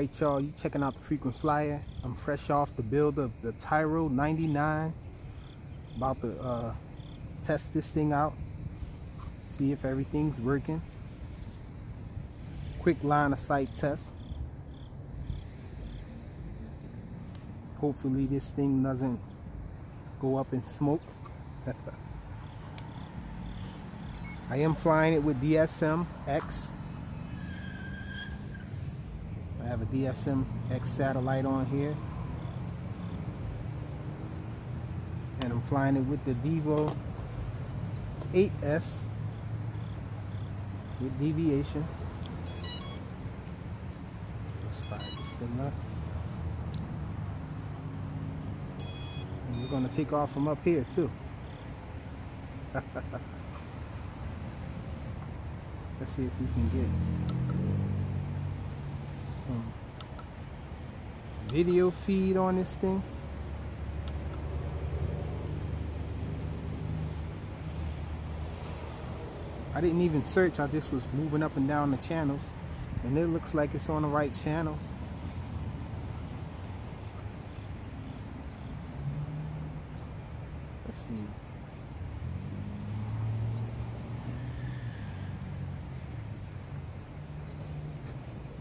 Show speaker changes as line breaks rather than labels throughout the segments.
Right, y'all, you checking out the Frequent Flyer. I'm fresh off the build of the Tyro99. About to test this thing out, see if everything's working. Quick line of sight test. Hopefully this thing doesn't go up in smoke. I am flying it with DSM-X. I have a DSM-X satellite on here, and I'm flying it with the Devo 8S with deviation. Let's fire this thing up, and we're going to take off from up here too. Let's see if we can get some video feed on this thing. I didn't even search, I just was moving up and down the channels, and it looks like it's on the right channel. Let's see.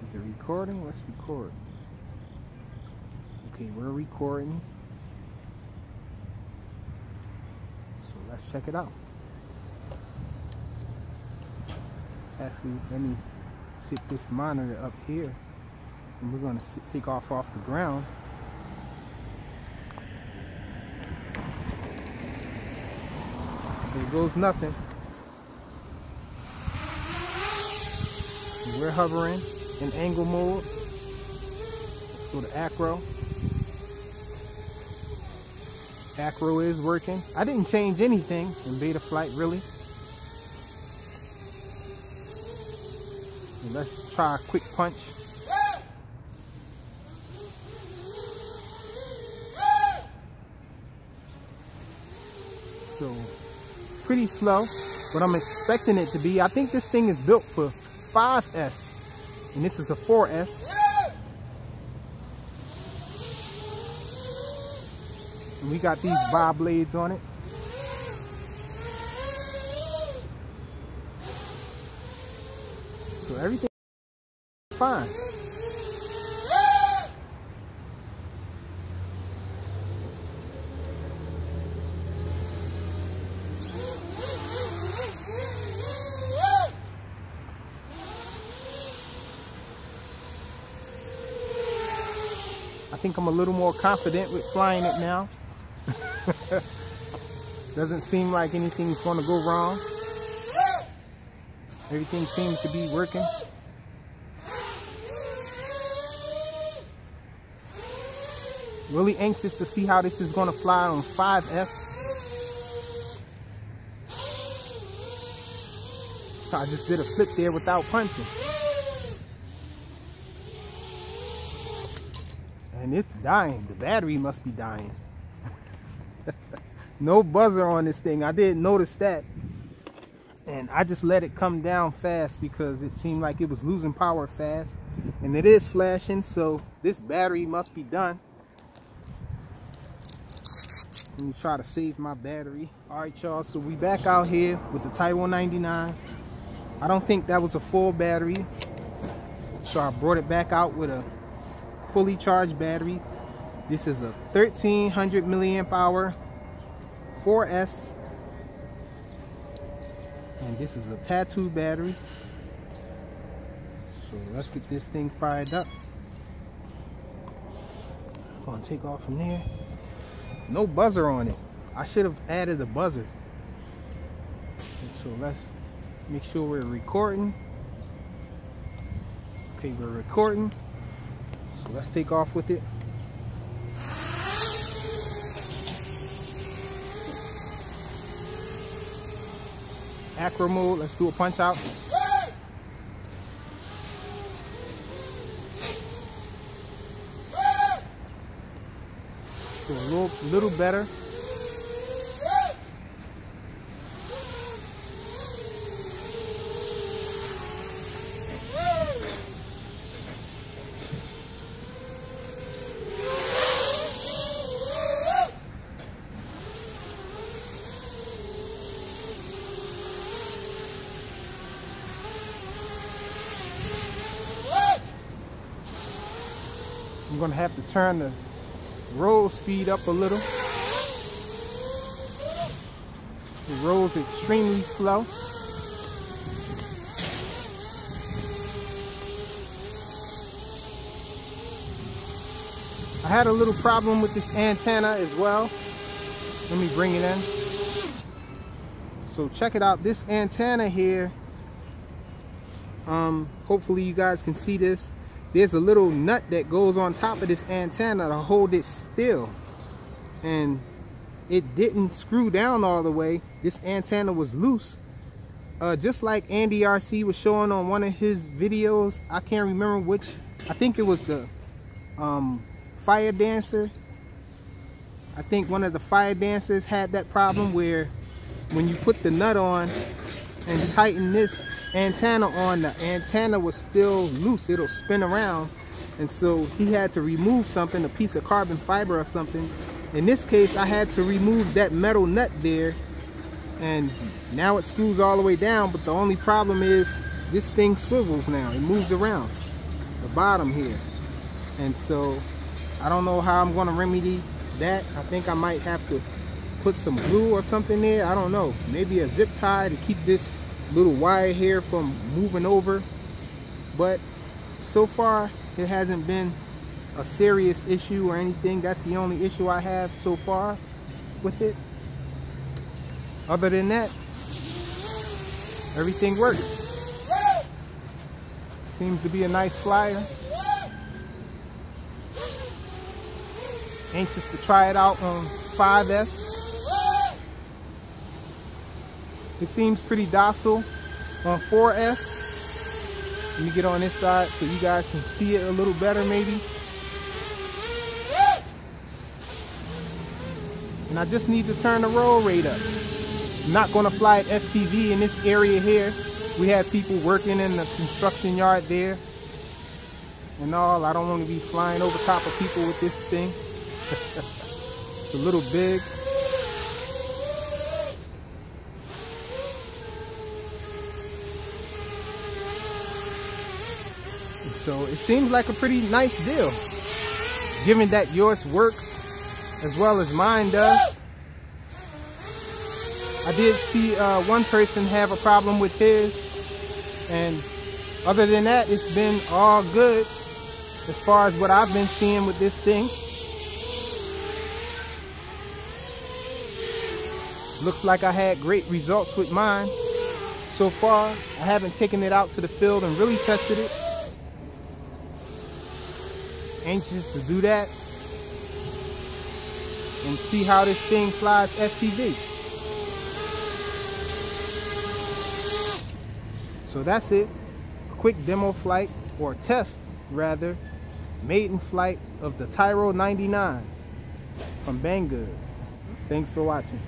Is it recording? Let's record. Okay, we're recording. So let's check it out. Actually, let me sit this monitor up here, and we're going to take off the ground. There goes nothing. We're hovering in angle mode. Let's go to acro. Acro is working. I didn't change anything in beta flight, really. And let's try a quick punch. So pretty slow, but I'm expecting it to be. I think this thing is built for 5S, and this is a 4S. And we got these bob blades on it. So everything is fine. I think I'm a little more confident with flying it now. Doesn't seem like anything's going to go wrong. Everything seems to be working. Really anxious to see how this is going to fly on 5S. So I just did a flip there without punching. And it's dying. The battery must be dying. No buzzer on this thing. I didn't notice that. And I just let it come down fast because it seemed like it was losing power fast. And it is flashing, so this battery must be done. Let me try to save my battery. Alright, y'all, so we back out here with the Tyro99. I don't think that was a full battery, so I brought it back out with a fully charged battery. This is a 1300 milliamp hour 4S, and this is a tattoo battery. So let's get this thing fired up. Gonna take off from there. No buzzer on it. I should have added a buzzer. And so let's make sure we're recording. Okay, we're recording. So let's take off with it. Acro mode, let's do a punch out. So a little better. gonna have to turn the roll speed up a little. It rolls extremely slow. I had a little problem with this antenna as well. Let me bring it in. So check it out, this antenna here, hopefully you guys can see this. There's a little nut that goes on top of this antenna to hold it still, and it didn't screw down all the way. This antenna was loose, just like Andy RC was showing on one of his videos. I can't remember which. I think it was the fire dancer. I think one of the fire dancers had that problem where when you put the nut on and tighten this antenna on, the antenna was still loose. It'll spin around, and so he had to remove something, a piece of carbon fiber or something. In this case, I had to remove that metal nut there, and now it screws all the way down. But the only problem is this thing swivels now. It moves around the bottom here, and so I don't know how I'm going to remedy that. I think I might have to put some glue or something there. I don't know, maybe a zip tie to keep this little wire here from moving over. But so far it hasn't been a serious issue or anything. That's the only issue I have so far with it. Other than that, everything works. Seems to be a nice flyer. Anxious to try it out on 5S. It seems pretty docile on 4S. Let me get on this side so you guys can see it a little better maybe. And I just need to turn the roll rate up. I'm not going to fly at FPV in this area here. We have people working in the construction yard there and all. I don't want to be flying over top of people with this thing. It's a little big. So it seems like a pretty nice deal, given that yours works as well as mine does. I did see one person have a problem with his, and other than that, it's been all good as far as what I've been seeing with this thing. Looks like I had great results with mine so far. I haven't taken it out to the field and really tested it. Anxious to do that and see how this thing flies FPV. So that's it. A quick demo flight, or test rather, maiden flight of the Tyro99 from Banggood. Thanks for watching.